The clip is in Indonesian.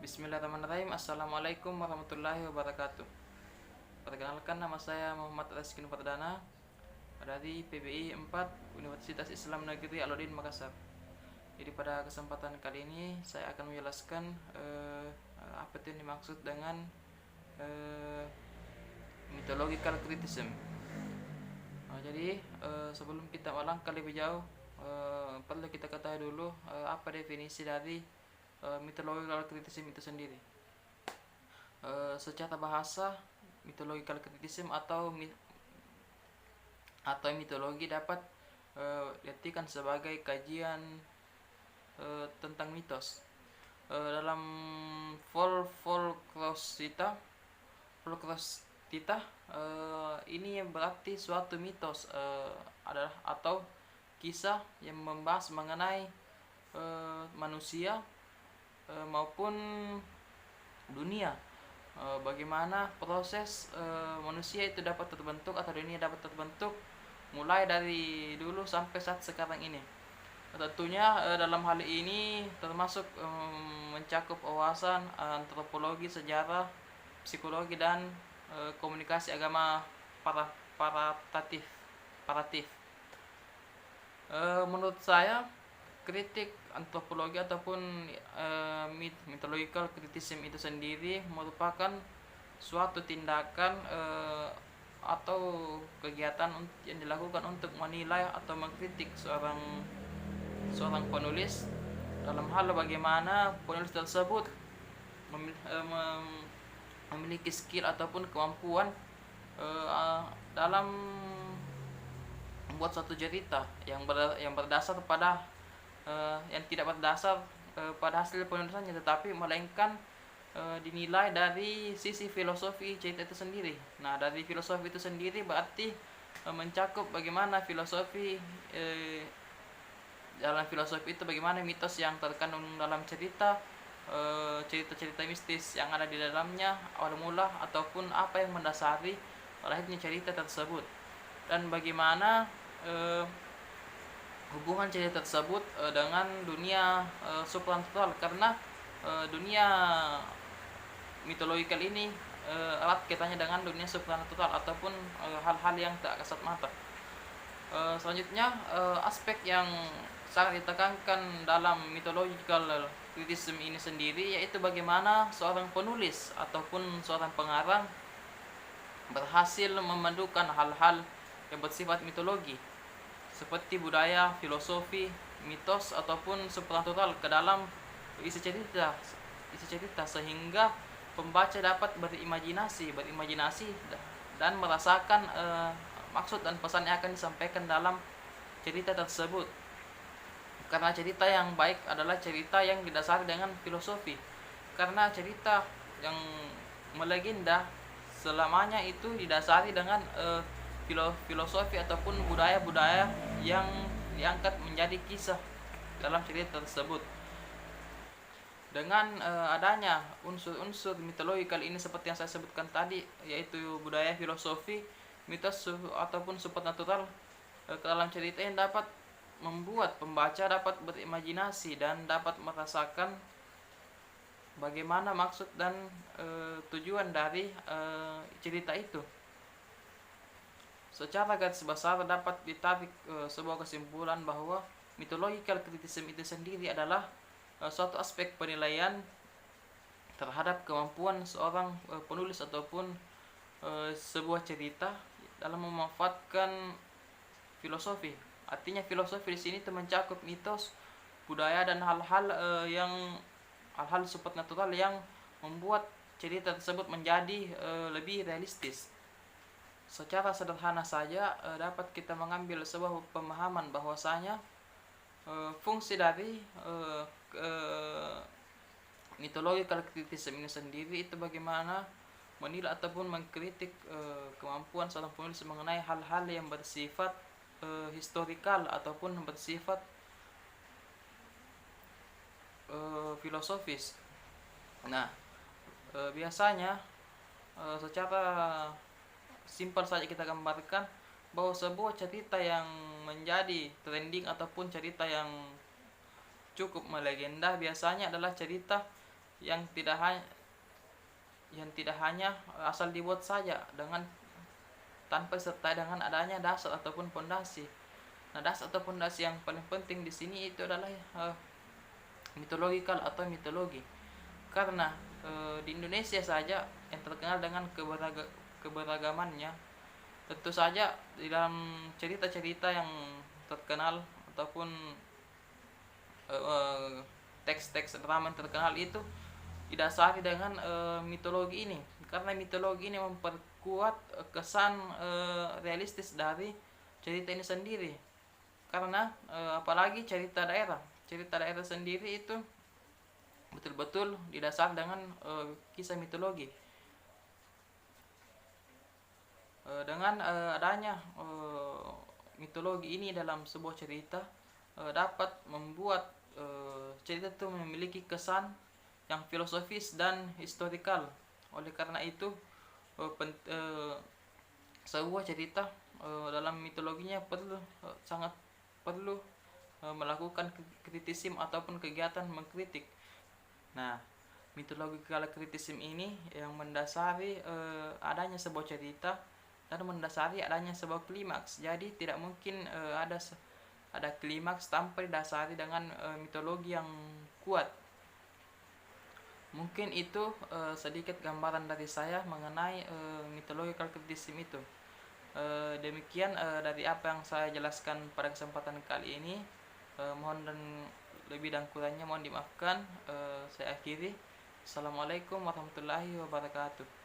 Bismillahirrahmanirrahim. Assalamualaikum warahmatullahi wabarakatuh. Perkenalkan, nama saya Muhammad Rizky Perdana dari PBI 4 Universitas Islam Negeri Alauddin Makassar. Jadi pada kesempatan kali ini saya akan menjelaskan apa itu yang dimaksud dengan mythological criticism. Jadi sebelum kita melangkah lebih jauh, perlu kita ketahui dulu apa definisi dari mythological criticism itu sendiri. Secara bahasa, mythological criticism atau mitologi dapat diartikan sebagai kajian tentang mitos. Dalam Folklorista ini berarti suatu mitos adalah atau kisah yang membahas mengenai manusia maupun dunia, bagaimana proses manusia itu dapat terbentuk atau dunia dapat terbentuk mulai dari dulu sampai saat sekarang ini. Tentunya dalam hal ini termasuk mencakup wawasan antropologi, sejarah, psikologi, dan komunikasi agama paratif. Menurut saya, kritik antropologi ataupun mythological criticism itu sendiri merupakan suatu tindakan atau kegiatan yang dilakukan untuk menilai atau mengkritik seorang penulis dalam hal bagaimana penulis tersebut memiliki skill ataupun kemampuan dalam membuat suatu cerita yang berdasar pada yang tidak berdasar pada hasil penulisannya, tetapi melainkan dinilai dari sisi filosofi cerita itu sendiri. Nah, dari filosofi itu sendiri berarti mencakup bagaimana filosofi dalam filosofi itu bagaimana mitos yang terkandung dalam cerita, cerita-cerita mistis yang ada di dalamnya, awal mula ataupun apa yang mendasari lahirnya cerita tersebut, dan bagaimana hubungan cerita tersebut dengan dunia supranatural, karena dunia mitologikal ini erat kaitannya dengan dunia supranatural ataupun hal-hal yang tak kasat mata. Selanjutnya, aspek yang sangat ditekankan dalam mythological criticism ini sendiri yaitu bagaimana seorang penulis ataupun seorang pengarang berhasil memadukan hal-hal yang bersifat mitologi seperti budaya, filosofi, mitos ataupun supranatural ke dalam isi cerita sehingga pembaca dapat berimajinasi dan merasakan maksud dan pesan yang akan disampaikan dalam cerita tersebut. Karena cerita yang baik adalah cerita yang didasari dengan filosofi. Karena cerita yang melegenda selamanya itu didasari dengan filosofi ataupun budaya-budaya yang diangkat menjadi kisah dalam cerita tersebut. Dengan adanya unsur-unsur mitologikal ini seperti yang saya sebutkan tadi, yaitu budaya, filosofi, mitos ataupun supernatural ke dalam cerita yang dapat membuat pembaca dapat berimajinasi dan dapat merasakan bagaimana maksud dan tujuan dari cerita itu. Secara garis besar dapat ditarik sebuah kesimpulan bahwa mythological criticism itu sendiri adalah suatu aspek penilaian terhadap kemampuan seorang penulis ataupun sebuah cerita dalam memanfaatkan filosofi. Artinya filosofi di sini itu mencakup mitos, budaya, dan hal-hal supernatural yang membuat cerita tersebut menjadi lebih realistis. Secara sederhana saja dapat kita mengambil sebuah pemahaman bahwasanya fungsi dari mythological criticism ini sendiri itu bagaimana menilai ataupun mengkritik kemampuan seorang penulis mengenai hal-hal yang bersifat historikal ataupun bersifat filosofis. Nah, biasanya secara simpel saja kita gambarkan bahwa sebuah cerita yang menjadi trending ataupun cerita yang cukup melegenda biasanya adalah cerita yang tidak hanya asal dibuat saja tanpa serta dengan adanya dasar ataupun pondasi. Nah, dasar atau pondasi yang paling penting di sini itu adalah mitologikal atau mitologi. Karena di Indonesia saja yang terkenal dengan keberagamannya, tentu saja di dalam cerita-cerita yang terkenal ataupun teks-teks drama yang terkenal itu didasari dengan mitologi ini, karena mitologi ini memperkuat kesan realistis dari cerita ini sendiri. Karena apalagi cerita daerah sendiri itu betul-betul didasar dengan kisah mitologi. Dengan adanya mitologi ini dalam sebuah cerita dapat membuat cerita itu memiliki kesan yang filosofis dan historikal. Oleh karena itu sebuah cerita dalam mitologinya sangat perlu melakukan kritisisme ataupun kegiatan mengkritik. Nah, mitological criticism ini yang mendasari adanya sebuah cerita dan mendasari adanya sebuah klimaks. Jadi tidak mungkin ada klimaks tanpa didasari dengan mitologi yang kuat. Mungkin itu sedikit gambaran dari saya mengenai mythological criticism itu. Demikian dari apa yang saya jelaskan pada kesempatan kali ini. Mohon dan lebih dan kurangnya mohon dimaafkan. Saya akhiri. Assalamualaikum warahmatullahi wabarakatuh.